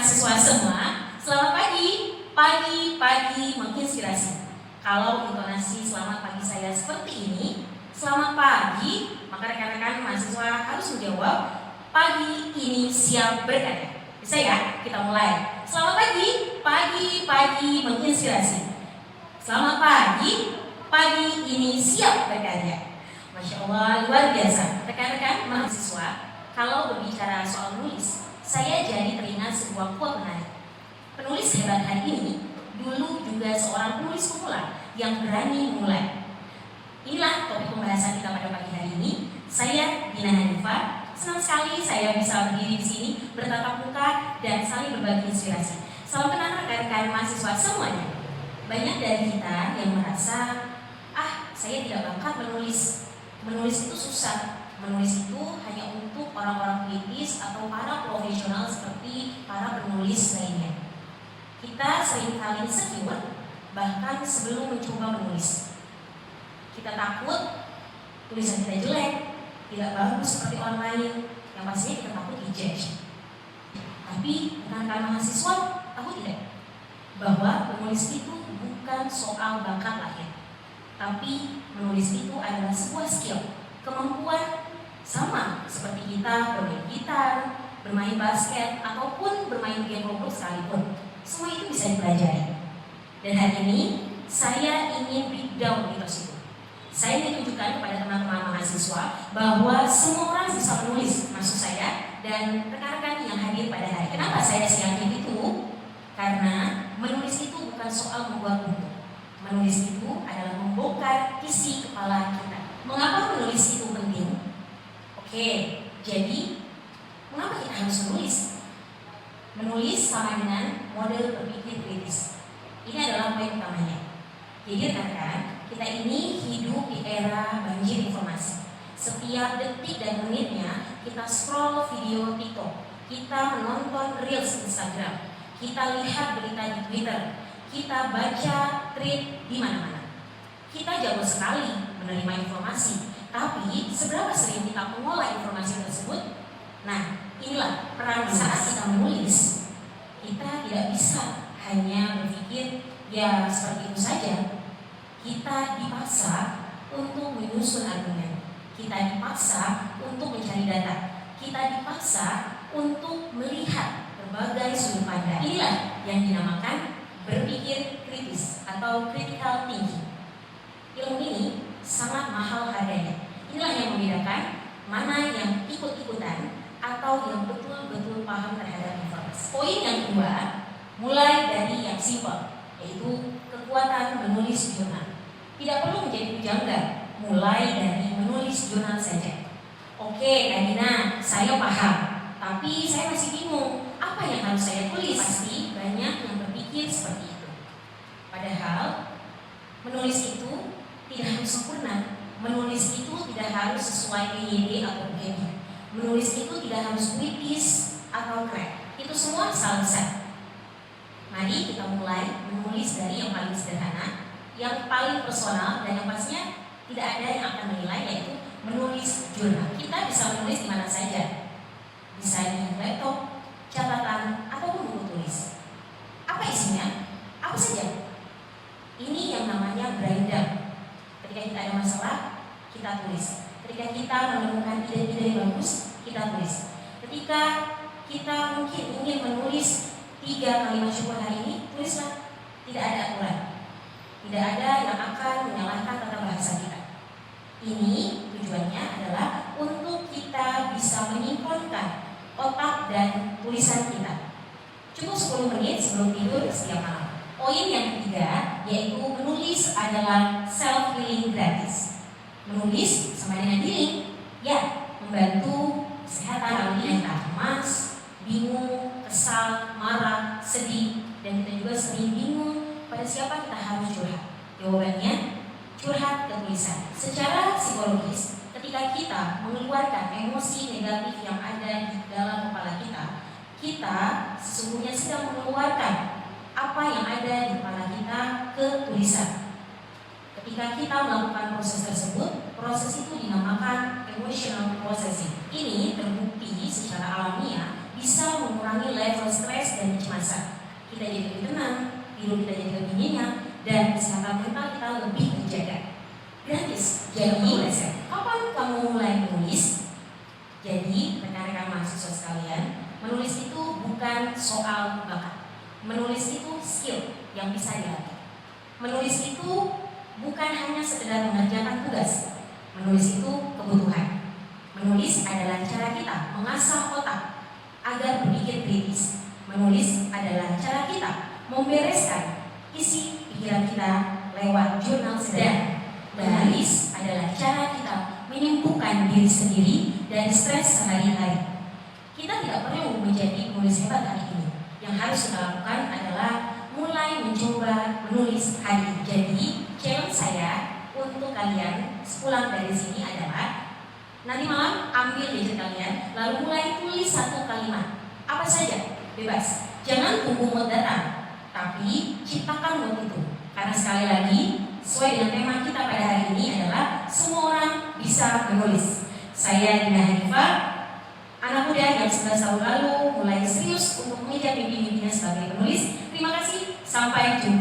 mahasiswa semua, selamat pagi. Pagi menginspirasi. Kalau intonasi selamat pagi saya seperti ini, selamat pagi, maka rekan-rekan mahasiswa harus menjawab, pagi ini siap berkarya. Bisa ya? Kita mulai. Selamat pagi menginspirasi. Selamat pagi ini siap berkarya. Masya Allah, luar biasa. Rekan-rekan mahasiswa, kalau berbicara soal menulis, saya jadi teringat sebuah quote menarik. Penulis hebat hari ini dulu juga seorang penulis pemula yang berani memulai. Inilah topik pembahasan kita pada pagi hari ini. Saya Dina Hanifah. Senang sekali saya bisa berdiri di sini, bertatap muka dan saling berbagi inspirasi. Salam kenal rekan-rekan mahasiswa semuanya. Banyak dari kita yang merasa, saya tidak bakat menulis. Menulis itu susah. Menulis itu hanya untuk orang-orang kritis atau para profesional seperti para penulis lainnya. Kita seringkali insecure bahkan sebelum mencoba menulis. Kita takut tulisan kita jelek, tidak bagus seperti orang lain, yang pastinya kita takut dijudge. Tapi rekan-rekan mahasiswa, tahu tidak bahwa menulis itu bukan soal bakat lahir, tapi menulis itu adalah sebuah skill, kemampuan sama seperti kita bermain gitar, bermain basket, ataupun bermain game Roblox sekalipun. Semua itu bisa dipelajari. Dan hari ini saya ingin breakdown mitos itu. Saya ingin tunjukkan kepada teman-teman mahasiswa bahwa semua orang bisa menulis, maksud saya dan rekan-rekan yang hadir pada hari. Kenapa saya yakin itu? Karena menulis itu bukan soal membuat buku. Menulis itu adalah membongkar isi kepala kita. Mengapa menulis itu penting? Oke, jadi mengapa kita harus menulis? Menulis sama dengan model berpikir kritis. Ini adalah poin utamanya. Jadi rekan-rekan, kita ini hidup di era banjir informasi. Setiap detik dan menitnya kita scroll video TikTok, kita menonton Reels Instagram, kita lihat berita di Twitter, kita baca tweet di mana-mana. Kita jago sekali menerima informasi, tapi seberapa sering kita mengolah informasi tersebut? Nah, inilah peran saat kita menulis. Kita tidak bisa hanya berpikir ya seperti itu saja. Kita dipaksa untuk menyusun argumen. Kita dipaksa untuk mencari data. Kita dipaksa untuk melihat berbagai sudut pandang. Inilah yang dinamakan berpikir kritis atau critical thinking. Ilmu ini sangat mahal harganya. Inilah yang membedakan mana yang ikut-ikutan atau yang betul-betul paham terhadap informasi. Poin yang kedua, mulai dari yang simpel, yaitu kekuatan menulis jurnal. Tidak perlu menjadi pujangga, mulai dari menulis jurnal saja. Oke, Nadina, saya paham, tapi saya masih bingung apa yang harus saya tulis. Pasti banyak yang berpikir seperti itu. Padahal menulis itu tidak harus sempurna. Menulis itu tidak harus sesuai EYD atau UMY. Menulis itu tidak harus kritis atau keren. Itu semua salah. Mari kita mulai menulis dari yang paling sederhana, yang paling personal, dan yang pastinya tidak ada yang akan menilai, yaitu menulis jurnal. Kita bisa menulis di mana saja, bisa di laptop, catatan, ataupun buku tulis. Apa isinya? Apa saja? Ini yang namanya brain dump. Ketika kita ada masalah, kita tulis. Ketika kita menemukan ide-ide yang bagus, kita tulis. Ketika kita mungkin ingin menulis 3 kalimat syukur hari ini, tulislah. Tidak ada aturan. Tidak ada yang akan menyalahkan tata bahasa kita. Ini tujuannya adalah untuk kita bisa menyinkronkan otak dan tulisan kita. Cukup 10 menit sebelum tidur setiap malam. Poin yang ketiga, yaitu menulis adalah self-healing gratis. Menulis sama dengan healing, ya, membantu kesehatan yang cemas, bingung, kesal, marah, sedih, dan kita juga sering bingung pada siapa kita harus curhat. Jawabannya, curhat ke tulisan. Secara psikologis, ketika kita mengeluarkan emosi negatif yang ada di dalam kepala kita, kita sesungguhnya sedang mengeluarkan apa yang ada di kepala kita ke tulisan. Ketika kita melakukan proses tersebut, proses itu dinamakan emotional processing. Ini terbukti secara alamiah bisa mengurangi level stres dan kecemasan. Kita jadi lebih tenang, tidur kita jadi lebih nyenyak, dan kesehatan mental kita lebih terjaga. Gratis. Jadi, kapan kamu mulai menulis? Jadi, rekan-rekan mahasiswa sekalian, menulis itu bukan soal bakat. Menulis itu skill yang bisa dilatih. Menulis itu bukan hanya sekedar mengerjakan tugas. Menulis itu kebutuhan. Menulis adalah cara kita mengasah otak agar berpikir kritis. Menulis adalah cara kita membereskan isi pikiran kita lewat jurnal sederhana. Menulis adalah cara kita menyembuhkan diri sendiri dari stres sehari-hari. Kita tidak perlu menjadi penulis hebat hari ini. Yang harus kita lakukan adalah mulai mencoba menulis hari ini. Jadi, challenge saya untuk kalian sepulang dari sini adalah nanti malam ambil gadget kalian, lalu mulai tulis satu kalimat. Apa saja, bebas. Jangan tunggu mood datang, tapi ciptakan mood itu. Karena sekali lagi, sesuai dengan tema kita pada hari ini adalah semua orang bisa menulis. Saya Dina Hanifah, anak muda yang 11 tahun lalu mulai serius untuk mengejar mimpi-mimpinya sebagai penulis. Terima kasih, sampai jumpa.